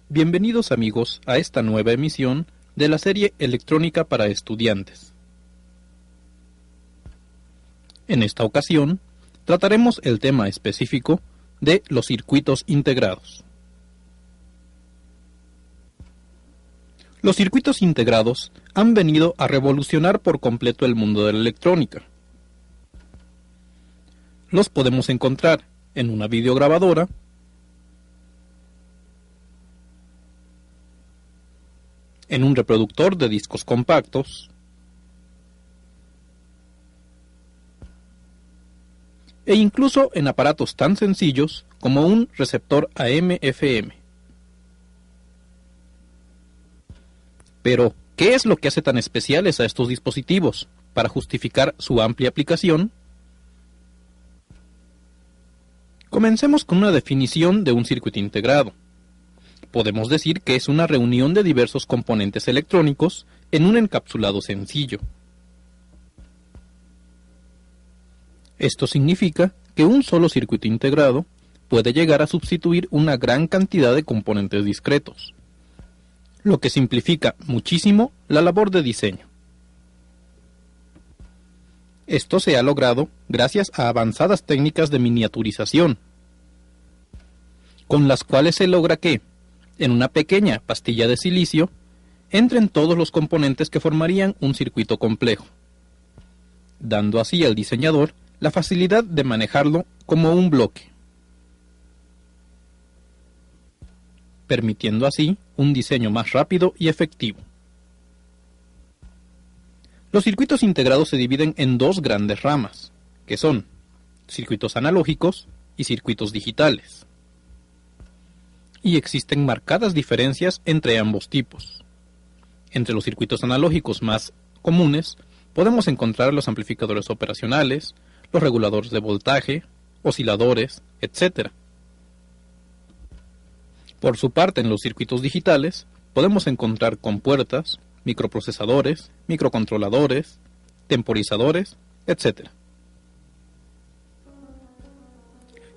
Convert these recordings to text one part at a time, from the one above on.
Bienvenidos amigos a esta nueva emisión de la serie Electrónica para Estudiantes. En esta ocasión, trataremos el tema específico de los circuitos integrados. Los circuitos integrados han venido a revolucionar por completo el mundo de la electrónica. Los podemos encontrar en una videograbadora, en un reproductor de discos compactos, e incluso en aparatos tan sencillos como un receptor AM/FM. Pero, ¿qué es lo que hace tan especiales a estos dispositivos para justificar su amplia aplicación? Comencemos con una definición de un circuito integrado. Podemos decir que es una reunión de diversos componentes electrónicos en un encapsulado sencillo. Esto significa que un solo circuito integrado puede llegar a sustituir una gran cantidad de componentes discretos, lo que simplifica muchísimo la labor de diseño. Esto se ha logrado gracias a avanzadas técnicas de miniaturización, con las cuales se logra que, en una pequeña pastilla de silicio, entren todos los componentes que formarían un circuito complejo, dando así al diseñador la facilidad de manejarlo como un bloque, permitiendo así un diseño más rápido y efectivo. Los circuitos integrados se dividen en dos grandes ramas, que son circuitos analógicos y circuitos digitales. Y existen marcadas diferencias entre ambos tipos. Entre los circuitos analógicos más comunes podemos encontrar los amplificadores operacionales, los reguladores de voltaje, osciladores, etc. Por su parte, en los circuitos digitales podemos encontrar compuertas, microprocesadores, microcontroladores, temporizadores, etc.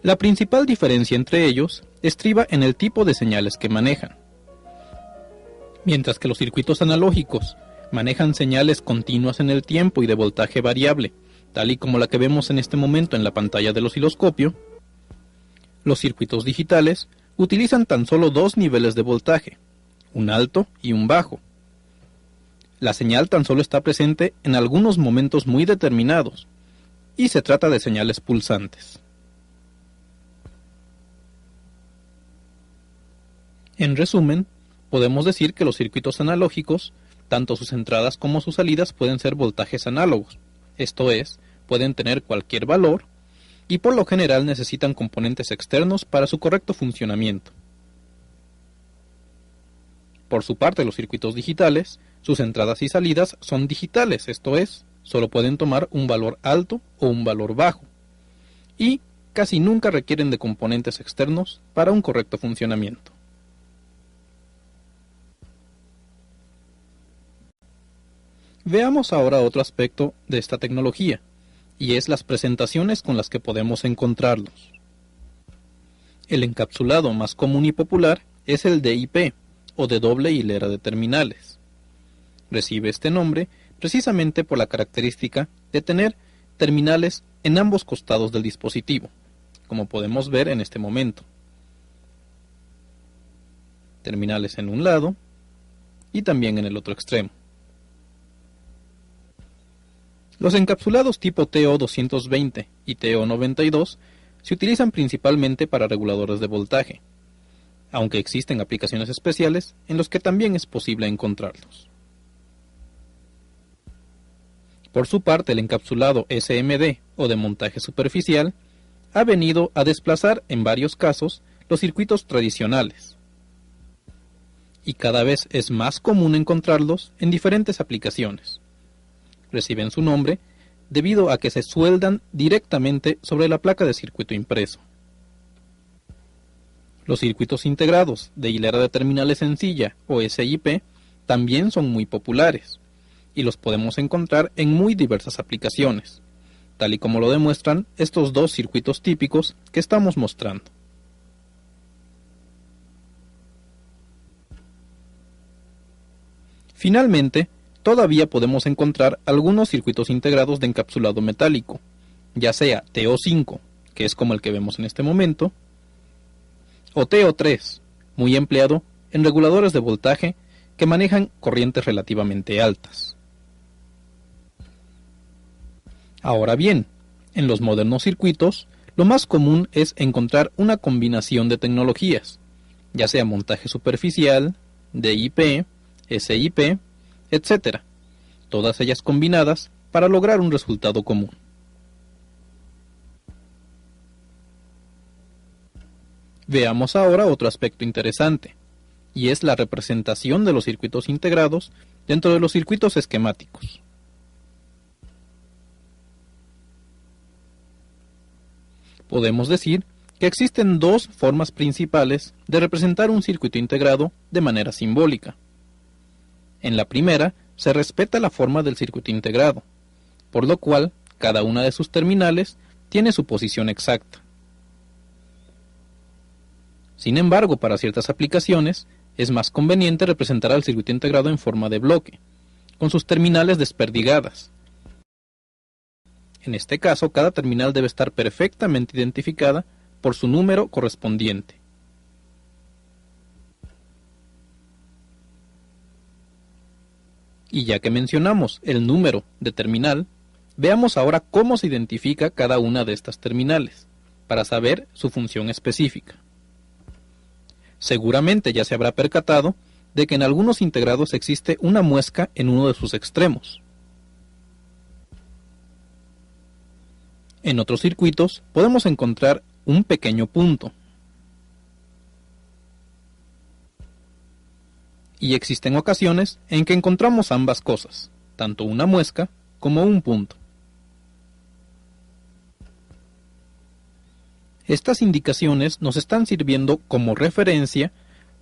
La principal diferencia entre ellos estriba en el tipo de señales que manejan. Mientras que los circuitos analógicos manejan señales continuas en el tiempo y de voltaje variable, tal y como la que vemos en este momento en la pantalla del osciloscopio, los circuitos digitales utilizan tan solo dos niveles de voltaje, un alto y un bajo. La señal tan solo está presente en algunos momentos muy determinados, y se trata de señales pulsantes. En resumen, podemos decir que los circuitos analógicos, tanto sus entradas como sus salidas pueden ser voltajes análogos, esto es, pueden tener cualquier valor, y por lo general necesitan componentes externos para su correcto funcionamiento. Por su parte, los circuitos digitales, sus entradas y salidas son digitales, esto es, solo pueden tomar un valor alto o un valor bajo, y casi nunca requieren de componentes externos para un correcto funcionamiento. Veamos ahora otro aspecto de esta tecnología, y es las presentaciones con las que podemos encontrarlos. El encapsulado más común y popular es el DIP, o de doble hilera de terminales. Recibe este nombre precisamente por la característica de tener terminales en ambos costados del dispositivo, como podemos ver en este momento. Terminales en un lado y también en el otro extremo. Los encapsulados tipo TO220 y TO92 se utilizan principalmente para reguladores de voltaje, aunque existen aplicaciones especiales en los que también es posible encontrarlos. Por su parte, el encapsulado SMD o de montaje superficial ha venido a desplazar en varios casos los circuitos tradicionales, y cada vez es más común encontrarlos en diferentes aplicaciones. Reciben su nombre debido a que se sueldan directamente sobre la placa de circuito impreso. Los circuitos integrados de hilera de terminales sencilla o SIP también son muy populares y los podemos encontrar en muy diversas aplicaciones, tal y como lo demuestran estos dos circuitos típicos que estamos mostrando. Finalmente, todavía podemos encontrar algunos circuitos integrados de encapsulado metálico, ya sea TO5, que es como el que vemos en este momento, o TO3, muy empleado en reguladores de voltaje que manejan corrientes relativamente altas. Ahora bien, en los modernos circuitos, lo más común es encontrar una combinación de tecnologías, ya sea montaje superficial, DIP, SIP, etc., todas ellas combinadas para lograr un resultado común. Veamos ahora otro aspecto interesante, y es la representación de los circuitos integrados dentro de los circuitos esquemáticos. Podemos decir que existen dos formas principales de representar un circuito integrado de manera simbólica. En la primera, se respeta la forma del circuito integrado, por lo cual cada una de sus terminales tiene su posición exacta. Sin embargo, para ciertas aplicaciones, es más conveniente representar al circuito integrado en forma de bloque, con sus terminales desperdigadas. En este caso, cada terminal debe estar perfectamente identificada por su número correspondiente. Y ya que mencionamos el número de terminal, veamos ahora cómo se identifica cada una de estas terminales, para saber su función específica. Seguramente ya se habrá percatado de que en algunos integrados existe una muesca en uno de sus extremos. En otros circuitos podemos encontrar un pequeño punto. Y existen ocasiones en que encontramos ambas cosas, tanto una muesca como un punto. Estas indicaciones nos están sirviendo como referencia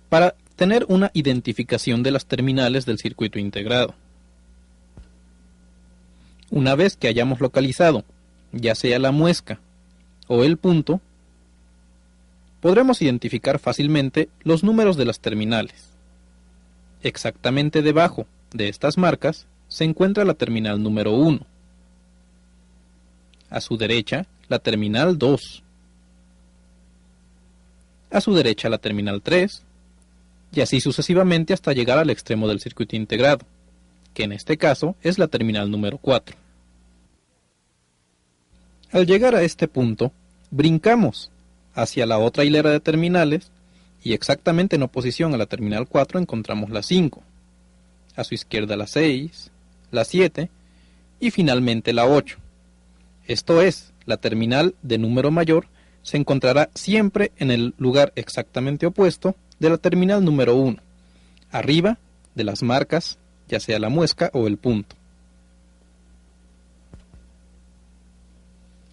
para tener una identificación de las terminales del circuito integrado. Una vez que hayamos localizado ya sea la muesca o el punto, podremos identificar fácilmente los números de las terminales. Exactamente debajo de estas marcas se encuentra la terminal número 1. A su derecha, la terminal 2. A su derecha, la terminal 3. Y así sucesivamente hasta llegar al extremo del circuito integrado, que en este caso es la terminal número 4. Al llegar a este punto, brincamos hacia la otra hilera de terminales y exactamente en oposición a la terminal 4 encontramos la 5, a su izquierda la 6, la 7 y finalmente la 8. Esto es, la terminal de número mayor se encontrará siempre en el lugar exactamente opuesto de la terminal número 1, arriba de las marcas, ya sea la muesca o el punto.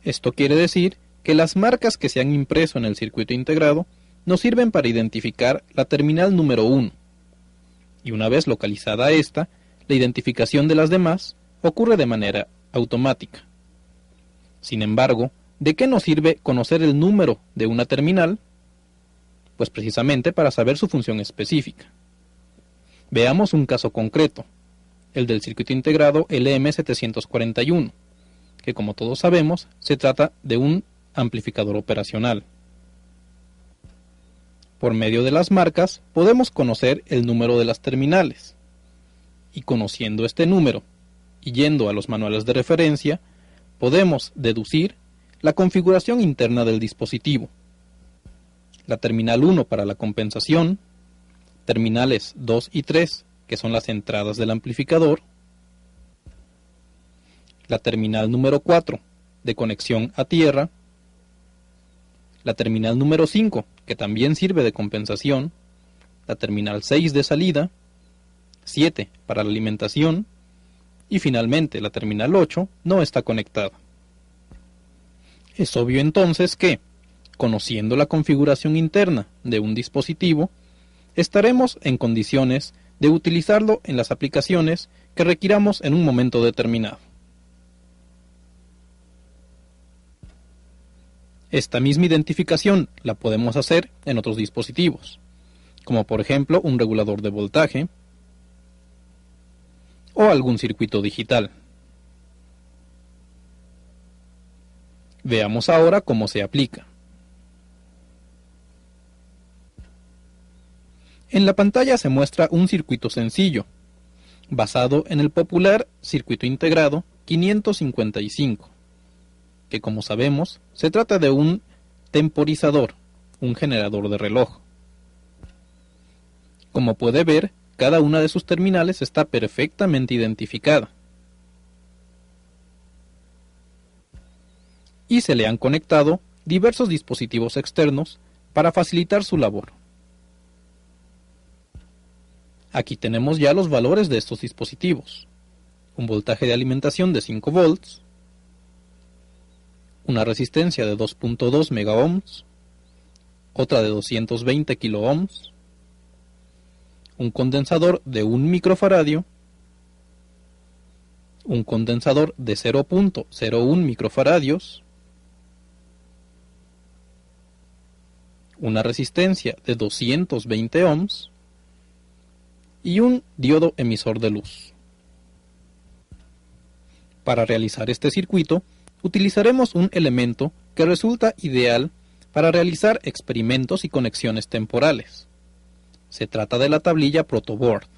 Esto quiere decir que las marcas que se han impreso en el circuito integrado nos sirven para identificar la terminal número 1. Y una vez localizada esta, la identificación de las demás ocurre de manera automática. Sin embargo, ¿de qué nos sirve conocer el número de una terminal? Pues precisamente para saber su función específica. Veamos un caso concreto, el del circuito integrado LM741. Que como todos sabemos, se trata de un amplificador operacional. Por medio de las marcas podemos conocer el número de las terminales. Y conociendo este número y yendo a los manuales de referencia, podemos deducir la configuración interna del dispositivo. La terminal 1 para la compensación, terminales 2 y 3, que son las entradas del amplificador, la terminal número 4 de conexión a tierra, la terminal número 5 que también sirve de compensación, la terminal 6 de salida, 7 para la alimentación y finalmente la terminal 8 no está conectada. Es obvio entonces que, conociendo la configuración interna de un dispositivo, estaremos en condiciones de utilizarlo en las aplicaciones que requiramos en un momento determinado. Esta misma identificación la podemos hacer en otros dispositivos, como por ejemplo un regulador de voltaje, o algún circuito digital. Veamos ahora cómo se aplica. En la pantalla se muestra un circuito sencillo, basado en el popular circuito integrado 555, que como sabemos se trata de un temporizador, un generador de reloj. Como puede ver, cada una de sus terminales está perfectamente identificada y se le han conectado diversos dispositivos externos para facilitar su labor. Aquí tenemos ya los valores de estos dispositivos: un voltaje de alimentación de 5 volts, una resistencia de 2.2 megaohms, otra de 220 kiloohms, un condensador de 1 microfaradio, un condensador de 0.01 microfaradios, una resistencia de 220 ohms y un diodo emisor de luz. Para realizar este circuito, utilizaremos un elemento que resulta ideal para realizar experimentos y conexiones temporales. Se trata de la tablilla protoboard.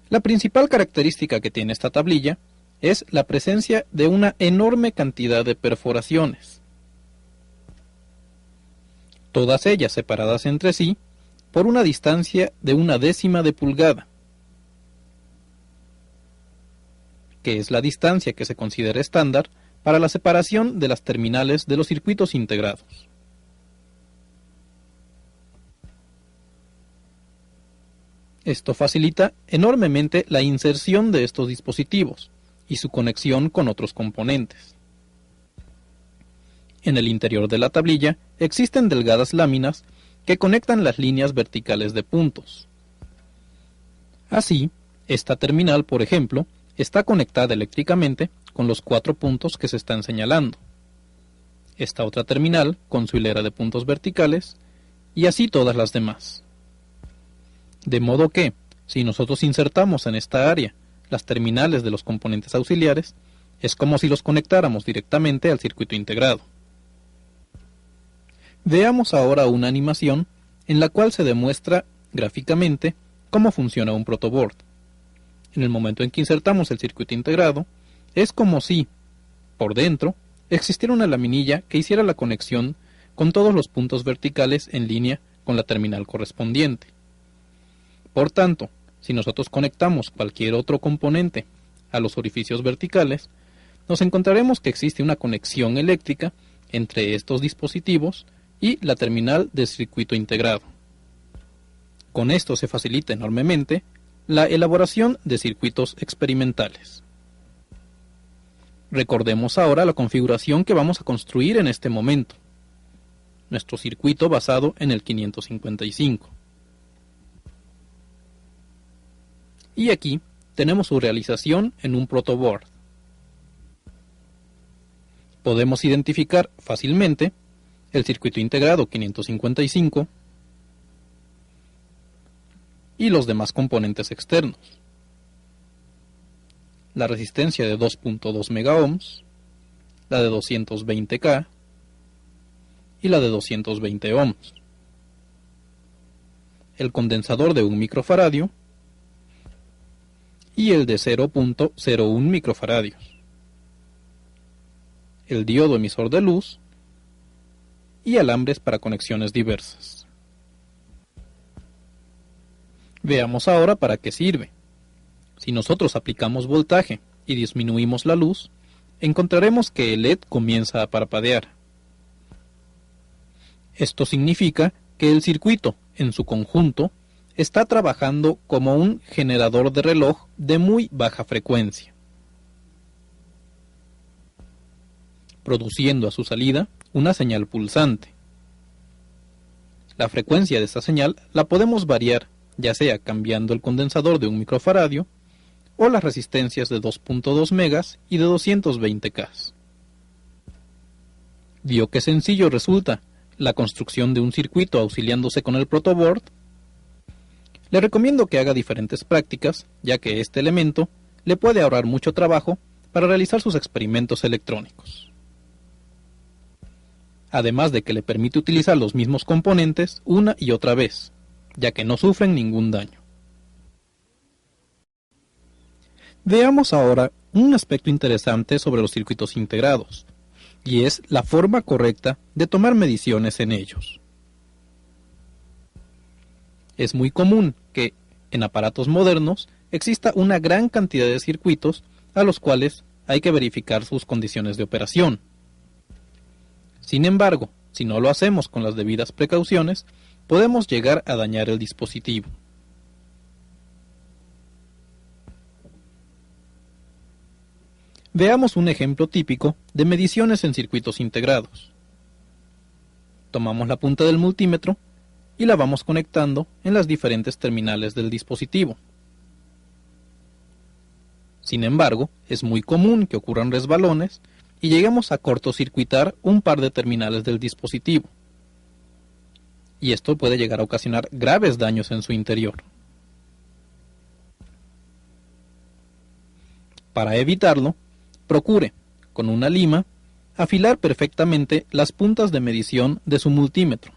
La principal característica que tiene esta tablilla es la presencia de una enorme cantidad de perforaciones, todas ellas separadas entre sí por una distancia de 1/10 de pulgada, que es la distancia que se considera estándar para la separación de las terminales de los circuitos integrados. Esto facilita enormemente la inserción de estos dispositivos y su conexión con otros componentes. En el interior de la tablilla existen delgadas láminas que conectan las líneas verticales de puntos. Así, esta terminal, por ejemplo, está conectada eléctricamente con los 4 puntos que se están señalando. Esta otra terminal con su hilera de puntos verticales, y así todas las demás. De modo que, si nosotros insertamos en esta área las terminales de los componentes auxiliares, es como si los conectáramos directamente al circuito integrado. Veamos ahora una animación en la cual se demuestra gráficamente cómo funciona un protoboard. En el momento en que insertamos el circuito integrado, es como si, por dentro, existiera una laminilla que hiciera la conexión con todos los puntos verticales en línea con la terminal correspondiente. Por tanto, si nosotros conectamos cualquier otro componente a los orificios verticales, nos encontraremos que existe una conexión eléctrica entre estos dispositivos y la terminal de circuito integrado. Con esto se facilita enormemente la elaboración de circuitos experimentales. Recordemos ahora la configuración que vamos a construir en este momento. Nuestro circuito basado en el 555. Y aquí tenemos su realización en un protoboard. Podemos identificar fácilmente el circuito integrado 555 y los demás componentes externos. La resistencia de 2.2 megaohms, la de 220K y la de 220 ohms. El condensador de 1 microfaradio y el de 0.01 microfaradios. El diodo emisor de luz y alambres para conexiones diversas. Veamos ahora para qué sirve. Si nosotros aplicamos voltaje y disminuimos la luz, encontraremos que el LED comienza a parpadear. Esto significa que el circuito, en su conjunto, está trabajando como un generador de reloj de muy baja frecuencia, produciendo a su salida una señal pulsante. La frecuencia de esta señal la podemos variar, ya sea cambiando el condensador de 1 microfaradio o las resistencias de 2.2 megas y de 220K. ¿Vio qué sencillo resulta la construcción de un circuito auxiliándose con el protoboard? Le recomiendo que haga diferentes prácticas, ya que este elemento le puede ahorrar mucho trabajo para realizar sus experimentos electrónicos. Además de que le permite utilizar los mismos componentes una y otra vez, ya que no sufren ningún daño. Veamos ahora un aspecto interesante sobre los circuitos integrados, y es la forma correcta de tomar mediciones en ellos. Es muy común que, en aparatos modernos, exista una gran cantidad de circuitos a los cuales hay que verificar sus condiciones de operación. Sin embargo, si no lo hacemos con las debidas precauciones, podemos llegar a dañar el dispositivo. Veamos un ejemplo típico de mediciones en circuitos integrados. Tomamos la punta del multímetro y la vamos conectando en las diferentes terminales del dispositivo. Sin embargo, es muy común que ocurran resbalones y lleguemos a cortocircuitar un par de terminales del dispositivo. Y esto puede llegar a ocasionar graves daños en su interior. Para evitarlo, procure, con una lima, afilar perfectamente las puntas de medición de su multímetro.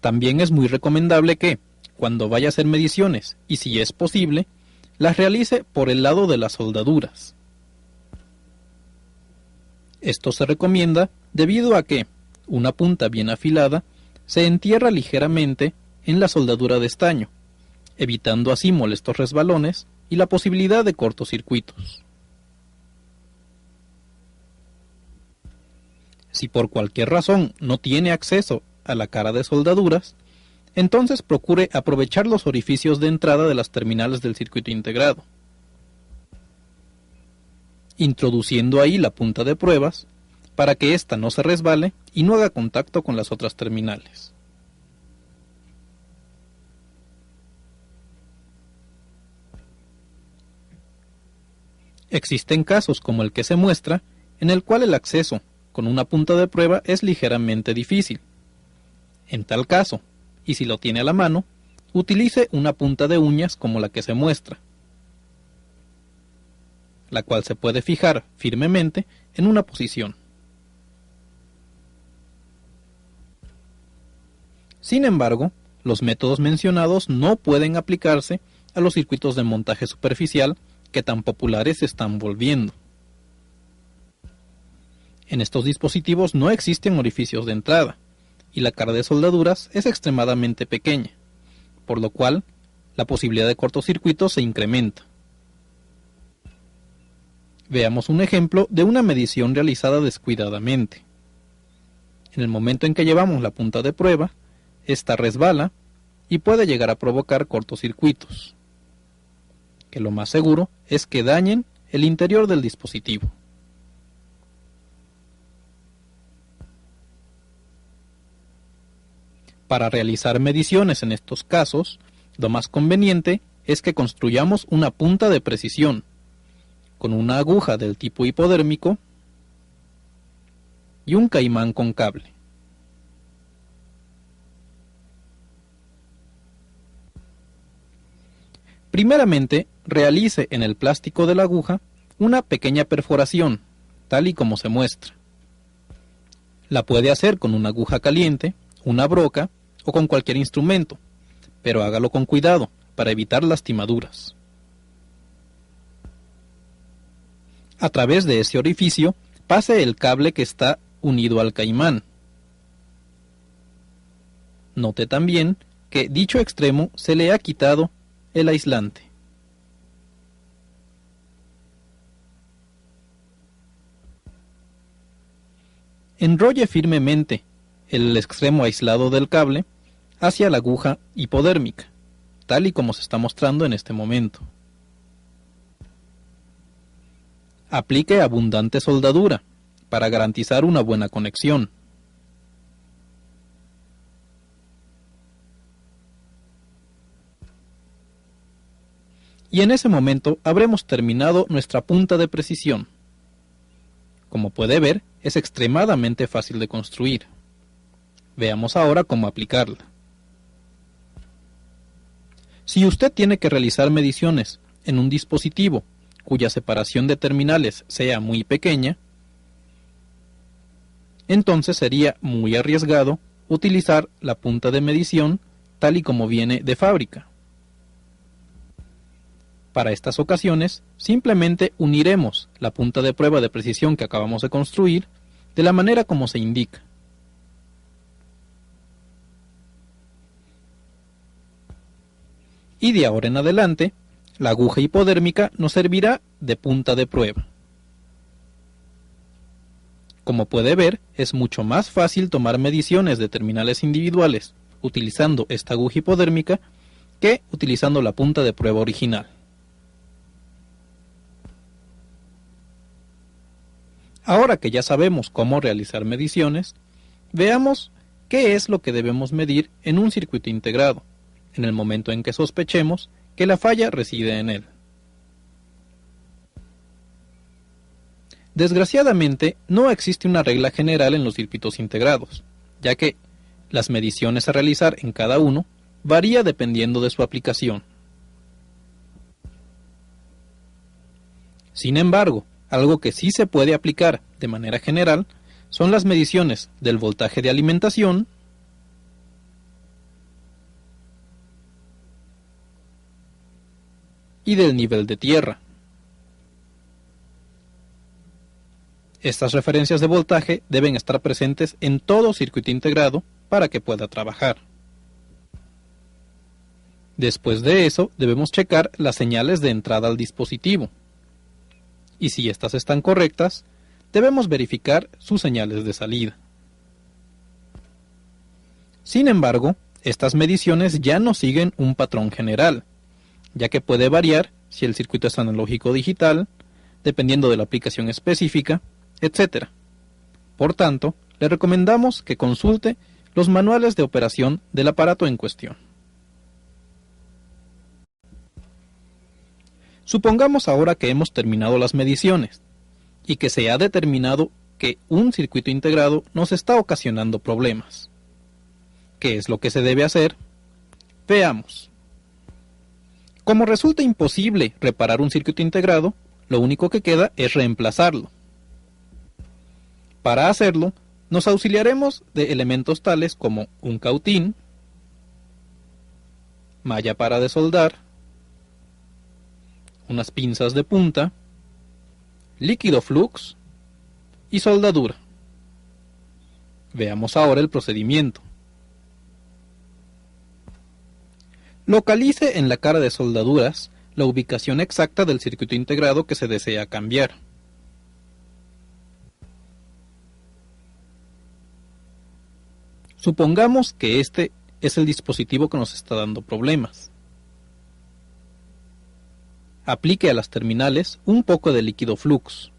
También es muy recomendable que, cuando vaya a hacer mediciones, y si es posible, las realice por el lado de las soldaduras. Esto se recomienda debido a que una punta bien afilada se entierra ligeramente en la soldadura de estaño, evitando así molestos resbalones y la posibilidad de cortocircuitos. Si por cualquier razón no tiene acceso a la cara de soldaduras, entonces procure aprovechar los orificios de entrada de las terminales del circuito integrado, introduciendo ahí la punta de pruebas para que ésta no se resbale y no haga contacto con las otras terminales. Existen casos como el que se muestra, en el cual el acceso con una punta de prueba es ligeramente difícil. En tal caso, y si lo tiene a la mano, utilice una punta de uñas como la que se muestra, la cual se puede fijar firmemente en una posición. Sin embargo, los métodos mencionados no pueden aplicarse a los circuitos de montaje superficial que tan populares se están volviendo. En estos dispositivos no existen orificios de entrada, y la cara de soldaduras es extremadamente pequeña, por lo cual la posibilidad de cortocircuito se incrementa. Veamos un ejemplo de una medición realizada descuidadamente. En el momento en que llevamos la punta de prueba, esta resbala y puede llegar a provocar cortocircuitos, que lo más seguro es que dañen el interior del dispositivo. Para realizar mediciones en estos casos, lo más conveniente es que construyamos una punta de precisión, con una aguja del tipo hipodérmico y un caimán con cable. Primeramente, realice en el plástico de la aguja una pequeña perforación, tal y como se muestra. La puede hacer con una aguja caliente, una broca o con cualquier instrumento, pero hágalo con cuidado para evitar lastimaduras. A través de ese orificio, pase el cable que está unido al caimán. Note también que dicho extremo se le ha quitado el aislante. Enrolle firmemente el extremo aislado del cable hacia la aguja hipodérmica, tal y como se está mostrando en este momento. Aplique abundante soldadura para garantizar una buena conexión. Y en ese momento habremos terminado nuestra punta de precisión. Como puede ver, es extremadamente fácil de construir. Veamos ahora cómo aplicarla. Si usted tiene que realizar mediciones en un dispositivo cuya separación de terminales sea muy pequeña, entonces sería muy arriesgado utilizar la punta de medición tal y como viene de fábrica. Para estas ocasiones, simplemente uniremos la punta de prueba de precisión que acabamos de construir de la manera como se indica. Y de ahora en adelante, la aguja hipodérmica nos servirá de punta de prueba. Como puede ver, es mucho más fácil tomar mediciones de terminales individuales utilizando esta aguja hipodérmica que utilizando la punta de prueba original. Ahora que ya sabemos cómo realizar mediciones, veamos qué es lo que debemos medir en un circuito integrado, en el momento en que sospechemos que la falla reside en él. Desgraciadamente, no existe una regla general en los circuitos integrados, ya que las mediciones a realizar en cada uno varía dependiendo de su aplicación. Sin embargo, algo que sí se puede aplicar de manera general son las mediciones del voltaje de alimentación, y del nivel de tierra. Estas referencias de voltaje deben estar presentes en todo circuito integrado para que pueda trabajar. Después de eso, debemos checar las señales de entrada al dispositivo. Y si estas están correctas, debemos verificar sus señales de salida. Sin embargo, estas mediciones ya no siguen un patrón general, ya que puede variar si el circuito es analógico o digital, dependiendo de la aplicación específica, etc. Por tanto, le recomendamos que consulte los manuales de operación del aparato en cuestión. Supongamos ahora que hemos terminado las mediciones y que se ha determinado que un circuito integrado nos está ocasionando problemas. ¿Qué es lo que se debe hacer? Veamos. Como resulta imposible reparar un circuito integrado, lo único que queda es reemplazarlo. Para hacerlo, nos auxiliaremos de elementos tales como un cautín, malla para desoldar, unas pinzas de punta, líquido flux y soldadura. Veamos ahora el procedimiento. Localice en la cara de soldaduras la ubicación exacta del circuito integrado que se desea cambiar. Supongamos que este es el dispositivo que nos está dando problemas. Aplique a las terminales un poco de líquido flux.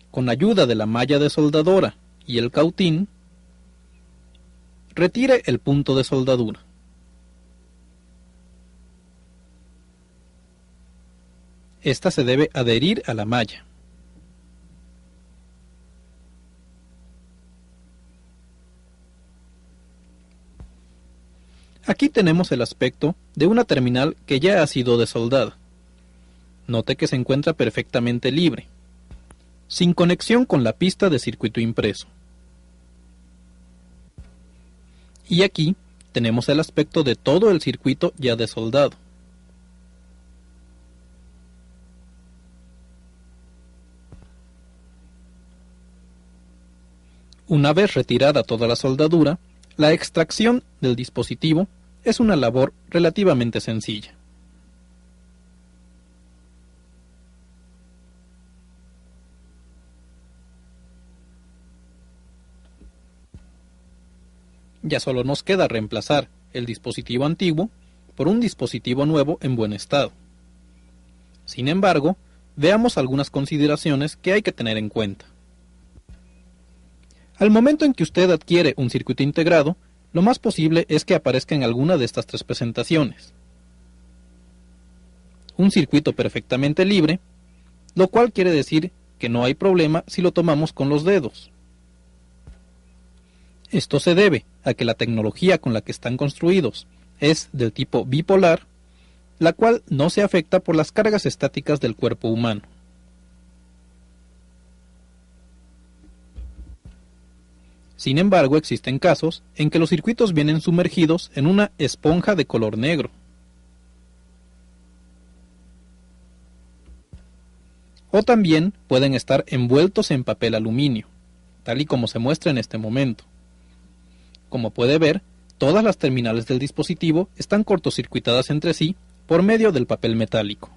Con ayuda de la malla de soldadora y el cautín, retire el punto de soldadura. Esta se debe adherir a la malla. Aquí tenemos el aspecto de una terminal que ya ha sido desoldada. Note que se encuentra perfectamente libre, sin conexión con la pista de circuito impreso. Y aquí tenemos el aspecto de todo el circuito ya desoldado. Una vez retirada toda la soldadura, la extracción del dispositivo es una labor relativamente sencilla. Ya solo nos queda reemplazar el dispositivo antiguo por un dispositivo nuevo en buen estado. Sin embargo, veamos algunas consideraciones que hay que tener en cuenta. Al momento en que usted adquiere un circuito integrado, lo más posible es que aparezca en alguna de estas tres presentaciones. Un circuito perfectamente libre, lo cual quiere decir que no hay problema si lo tomamos con los dedos. Esto se debe a que la tecnología con la que están construidos es del tipo bipolar, la cual no se afecta por las cargas estáticas del cuerpo humano. Sin embargo, existen casos en que los circuitos vienen sumergidos en una esponja de color negro. O también pueden estar envueltos en papel aluminio, tal y como se muestra en este momento. Como puede ver, todas las terminales del dispositivo están cortocircuitadas entre sí por medio del papel metálico.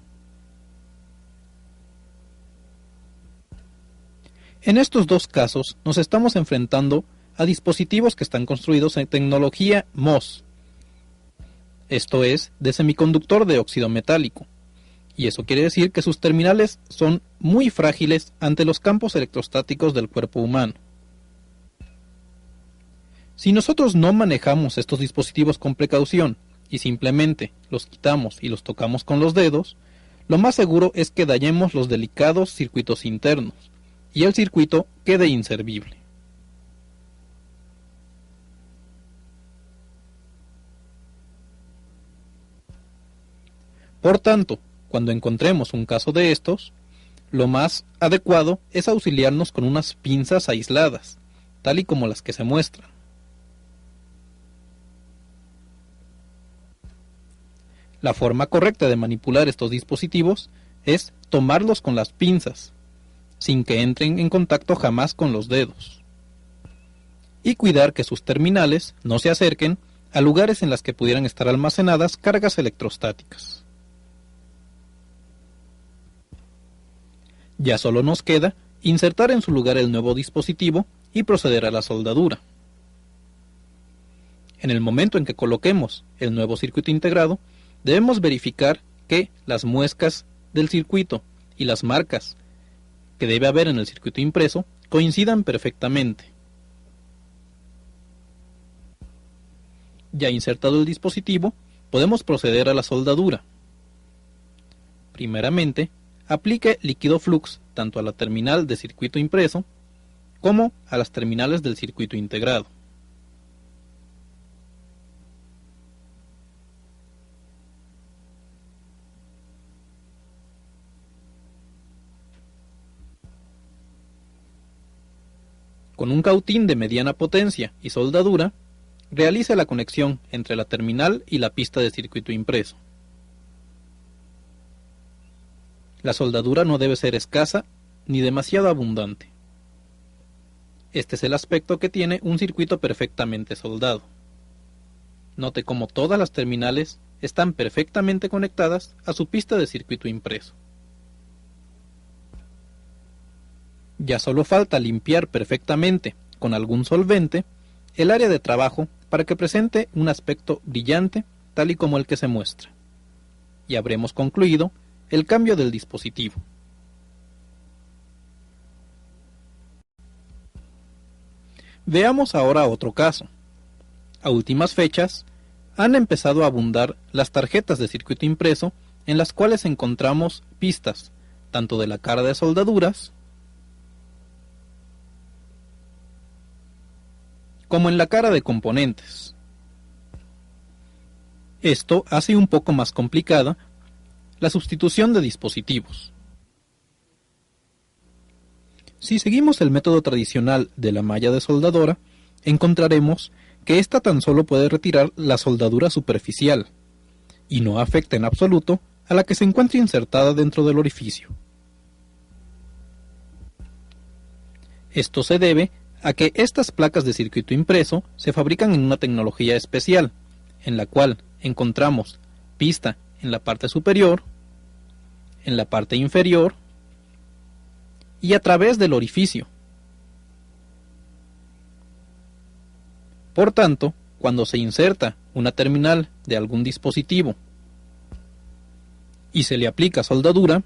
En estos dos casos nos estamos enfrentando a dispositivos que están construidos en tecnología MOS, esto es, de semiconductor de óxido metálico, y eso quiere decir que sus terminales son muy frágiles ante los campos electrostáticos del cuerpo humano. Si nosotros no manejamos estos dispositivos con precaución y simplemente los quitamos y los tocamos con los dedos, lo más seguro es que dañemos los delicados circuitos internos y el circuito quede inservible. Por tanto, cuando encontremos un caso de estos, lo más adecuado es auxiliarnos con unas pinzas aisladas, tal y como las que se muestran. La forma correcta de manipular estos dispositivos es tomarlos con las pinzas, sin que entren en contacto jamás con los dedos, y cuidar que sus terminales no se acerquen a lugares en los que pudieran estar almacenadas cargas electrostáticas. Ya solo nos queda insertar en su lugar el nuevo dispositivo y proceder a la soldadura. En el momento en que coloquemos el nuevo circuito integrado, debemos verificar que las muescas del circuito y las marcas que debe haber en el circuito impreso coincidan perfectamente. Ya insertado el dispositivo, podemos proceder a la soldadura. Primeramente, aplique líquido flux tanto a la terminal de circuito impreso como a las terminales del circuito integrado. Con un cautín de mediana potencia y soldadura, realice la conexión entre la terminal y la pista de circuito impreso. La soldadura no debe ser escasa ni demasiado abundante. Este es el aspecto que tiene un circuito perfectamente soldado. Note cómo todas las terminales están perfectamente conectadas a su pista de circuito impreso. Ya solo falta limpiar perfectamente, con algún solvente, el área de trabajo para que presente un aspecto brillante, tal y como el que se muestra. Y habremos concluido el cambio del dispositivo. Veamos ahora otro caso. A últimas fechas, han empezado a abundar las tarjetas de circuito impreso en las cuales encontramos pistas, tanto de la cara de soldaduras, como en la cara de componentes. Esto hace un poco más complicada la sustitución de dispositivos. Si seguimos el método tradicional de la malla de soldadora, encontraremos que ésta tan solo puede retirar la soldadura superficial, y no afecta en absoluto a la que se encuentra insertada dentro del orificio. Esto se debe a que estas placas de circuito impreso se fabrican en una tecnología especial, en la cual encontramos pista en la parte superior, en la parte inferior y a través del orificio. Por tanto, cuando se inserta una terminal de algún dispositivo y se le aplica soldadura,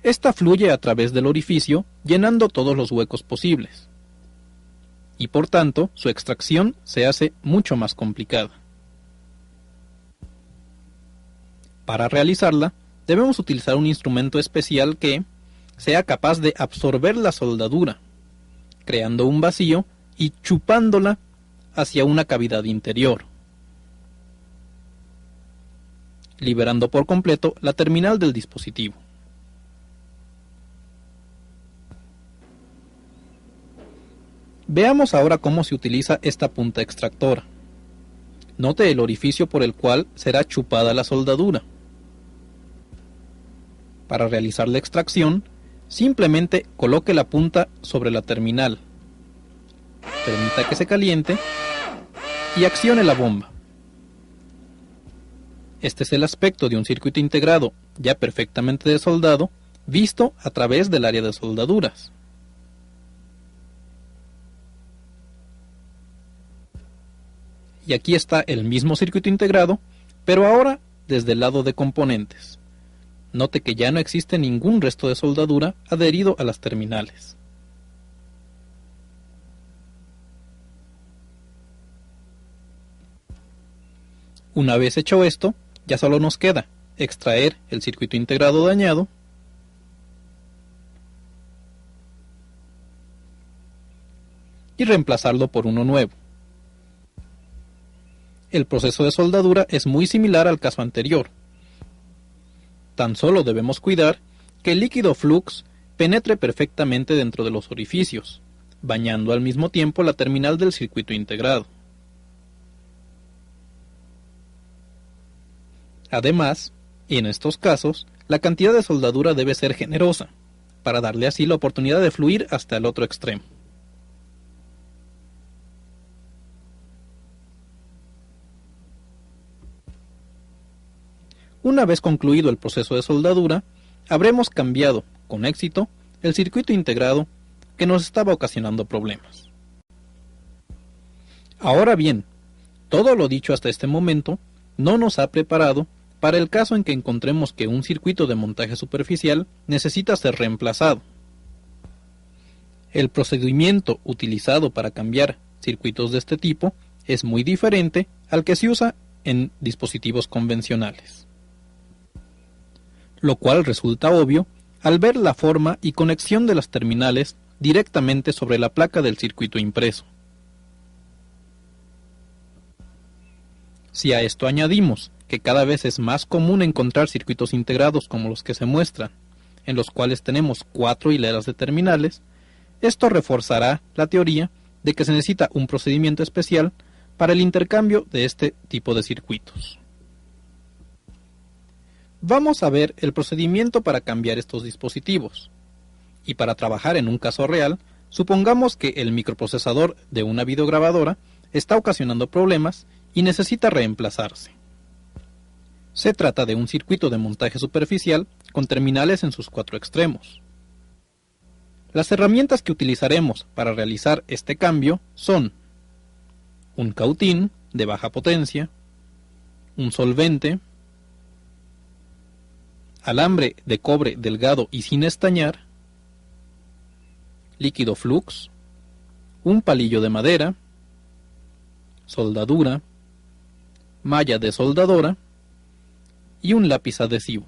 esta fluye a través del orificio llenando todos los huecos posibles. y por tanto su extracción se hace mucho más complicada. Para realizarla, debemos utilizar un instrumento especial que sea capaz de absorber la soldadura, creando un vacío y chupándola hacia una cavidad interior, liberando por completo la terminal del dispositivo. Veamos ahora cómo se utiliza esta punta extractora. Note el orificio por el cual será chupada la soldadura. Para realizar la extracción, simplemente coloque la punta sobre la terminal, permita que se caliente y accione la bomba. Este es el aspecto de un circuito integrado ya perfectamente desoldado, visto a través del área de soldaduras. Y aquí está el mismo circuito integrado, pero ahora desde el lado de componentes. Note que ya no existe ningún resto de soldadura adherido a las terminales. Una vez hecho esto, ya solo nos queda extraer el circuito integrado dañado y reemplazarlo por uno nuevo. El proceso de soldadura es muy similar al caso anterior. Tan solo debemos cuidar que el líquido flux penetre perfectamente dentro de los orificios, bañando al mismo tiempo la terminal del circuito integrado. Además, en estos casos, la cantidad de soldadura debe ser generosa, para darle así la oportunidad de fluir hasta el otro extremo. Una vez concluido el proceso de soldadura, habremos cambiado, con éxito, el circuito integrado que nos estaba ocasionando problemas. Ahora bien, todo lo dicho hasta este momento no nos ha preparado para el caso en que encontremos que un circuito de montaje superficial necesita ser reemplazado. El procedimiento utilizado para cambiar circuitos de este tipo es muy diferente al que se usa en dispositivos convencionales, lo cual resulta obvio al ver la forma y conexión de las terminales directamente sobre la placa del circuito impreso. Si a esto añadimos que cada vez es más común encontrar circuitos integrados como los que se muestran, en los cuales tenemos 4 hileras de terminales, esto reforzará la teoría de que se necesita un procedimiento especial para el intercambio de este tipo de circuitos. Vamos a ver el procedimiento para cambiar estos dispositivos. Y para trabajar en un caso real, supongamos que el microprocesador de una videograbadora está ocasionando problemas y necesita reemplazarse. Se trata de un circuito de montaje superficial con terminales en sus 4 extremos. Las herramientas que utilizaremos para realizar este cambio son un cautín de baja potencia, un solvente, alambre de cobre delgado y sin estañar, líquido flux, un palillo de madera, soldadura, malla de soldadora y un lápiz adhesivo.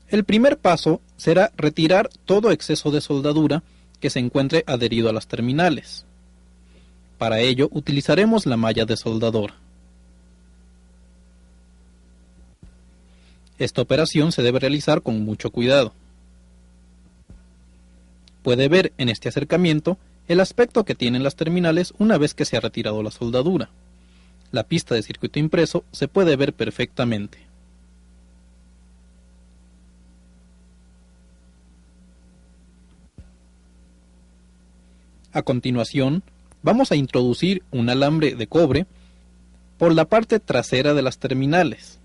El primer paso será retirar todo exceso de soldadura que se encuentre adherido a las terminales. Para ello utilizaremos la malla de soldadora. Esta operación se debe realizar con mucho cuidado. Puede ver en este acercamiento el aspecto que tienen las terminales una vez que se ha retirado la soldadura. La pista de circuito impreso se puede ver perfectamente. A continuación, vamos a introducir un alambre de cobre por la parte trasera de las terminales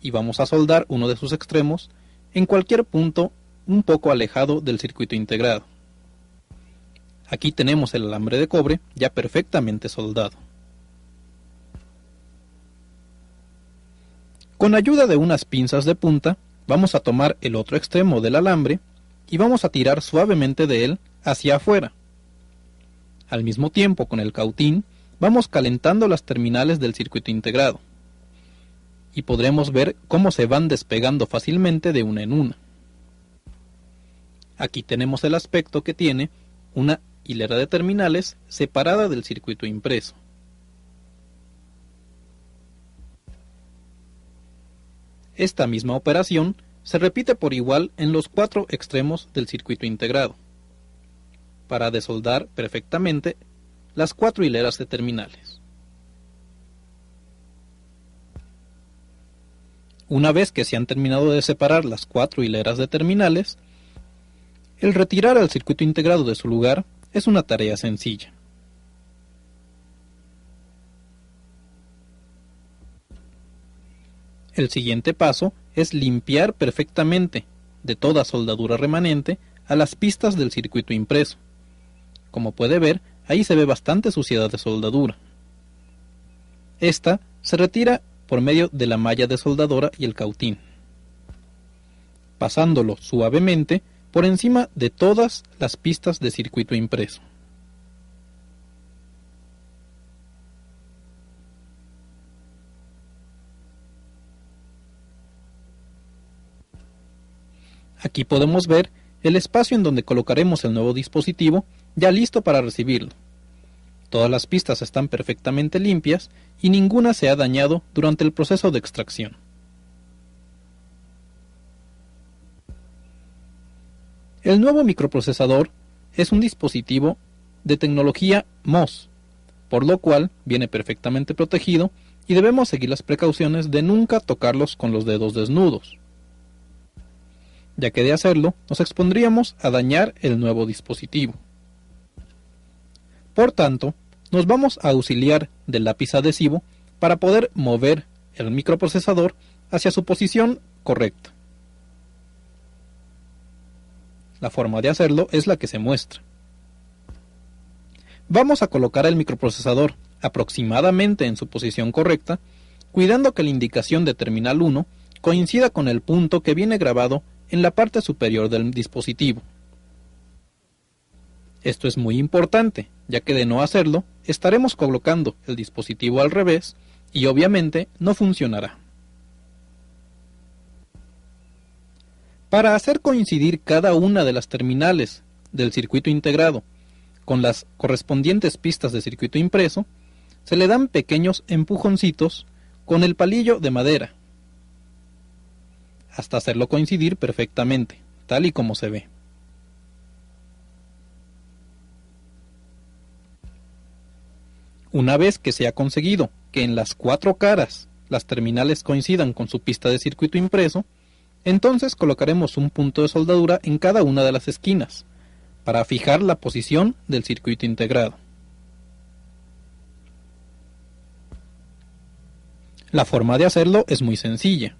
y vamos a soldar uno de sus extremos en cualquier punto un poco alejado del circuito integrado. Aquí tenemos el alambre de cobre ya perfectamente soldado. Con ayuda de unas pinzas de punta, vamos a tomar el otro extremo del alambre y vamos a tirar suavemente de él hacia afuera. Al mismo tiempo, con el cautín, vamos calentando las terminales del circuito integrado y podremos ver cómo se van despegando fácilmente de una en una. Aquí tenemos el aspecto que tiene una hilera de terminales separada del circuito impreso. Esta misma operación se repite por igual en los 4 extremos del circuito integrado, para desoldar perfectamente las 4 hileras de terminales. Una vez que se han terminado de separar las 4 hileras de terminales, el retirar al circuito integrado de su lugar es una tarea sencilla. El siguiente paso es limpiar perfectamente de toda soldadura remanente a las pistas del circuito impreso. Como puede ver, ahí se ve bastante suciedad de soldadura. Esta se retira por medio de la malla desoldadora y el cautín, pasándolo suavemente por encima de todas las pistas de circuito impreso. Aquí podemos ver el espacio en donde colocaremos el nuevo dispositivo ya listo para recibirlo. Todas las pistas están perfectamente limpias y ninguna se ha dañado durante el proceso de extracción. El nuevo microprocesador es un dispositivo de tecnología MOS, por lo cual viene perfectamente protegido y debemos seguir las precauciones de nunca tocarlos con los dedos desnudos, ya que de hacerlo nos expondríamos a dañar el nuevo dispositivo. Por tanto, nos vamos a auxiliar del lápiz adhesivo para poder mover el microprocesador hacia su posición correcta. La forma de hacerlo es la que se muestra. Vamos a colocar el microprocesador aproximadamente en su posición correcta, cuidando que la indicación de terminal 1 coincida con el punto que viene grabado en la parte superior del dispositivo. Esto es muy importante, ya que de no hacerlo, estaremos colocando el dispositivo al revés y obviamente no funcionará. Para hacer coincidir cada una de las terminales del circuito integrado con las correspondientes pistas de circuito impreso, se le dan pequeños empujoncitos con el palillo de madera, hasta hacerlo coincidir perfectamente, tal y como se ve. Una vez que se ha conseguido que en las 4 caras las terminales coincidan con su pista de circuito impreso, entonces colocaremos un punto de soldadura en cada una de las esquinas, para fijar la posición del circuito integrado. La forma de hacerlo es muy sencilla.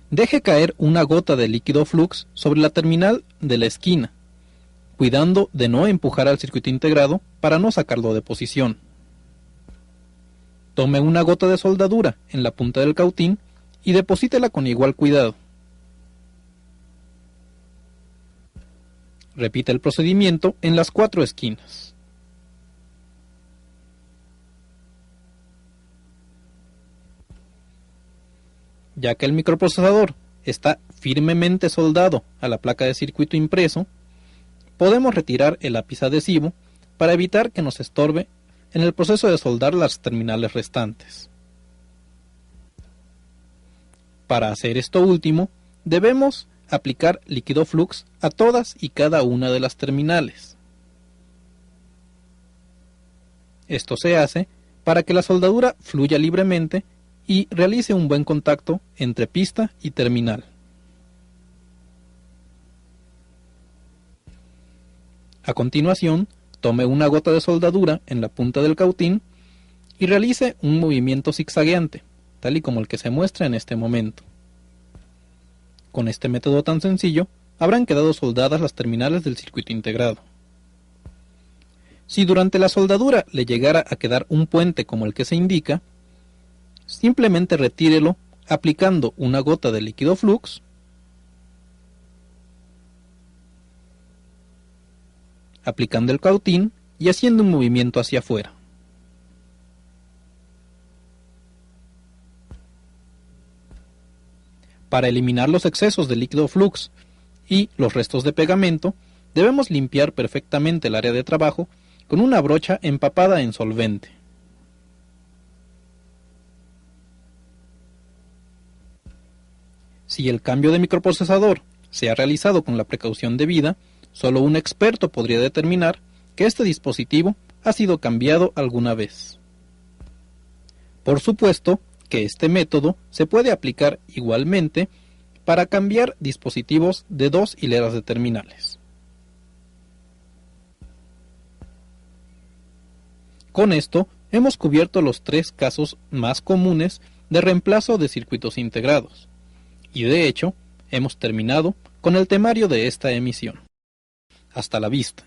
Deje caer una gota de líquido flux sobre la terminal de la esquina, cuidando de no empujar al circuito integrado para no sacarlo de posición. Tome una gota de soldadura en la punta del cautín y deposítela con igual cuidado. Repite el procedimiento en las 4 esquinas. Ya que el microprocesador está firmemente soldado a la placa de circuito impreso, podemos retirar el lápiz adhesivo para evitar que nos estorbe en el proceso de soldar las terminales restantes. Para hacer esto último, debemos aplicar líquido flux a todas y cada una de las terminales. Esto se hace para que la soldadura fluya libremente y realice un buen contacto entre pista y terminal. A continuación, tome una gota de soldadura en la punta del cautín y realice un movimiento zigzagueante, tal y como el que se muestra en este momento. Con este método tan sencillo, habrán quedado soldadas las terminales del circuito integrado. Si durante la soldadura le llegara a quedar un puente como el que se indica, simplemente retírelo aplicando una gota de líquido flux aplicando el cautín y haciendo un movimiento hacia afuera. Para eliminar los excesos de líquido flux y los restos de pegamento, debemos limpiar perfectamente el área de trabajo con una brocha empapada en solvente. Si el cambio de microprocesador se ha realizado con la precaución debida, solo un experto podría determinar que este dispositivo ha sido cambiado alguna vez. Por supuesto que este método se puede aplicar igualmente para cambiar dispositivos de 2 hileras de terminales. Con esto hemos cubierto los 3 casos más comunes de reemplazo de circuitos integrados. Y de hecho, hemos terminado con el temario de esta emisión. Hasta la vista.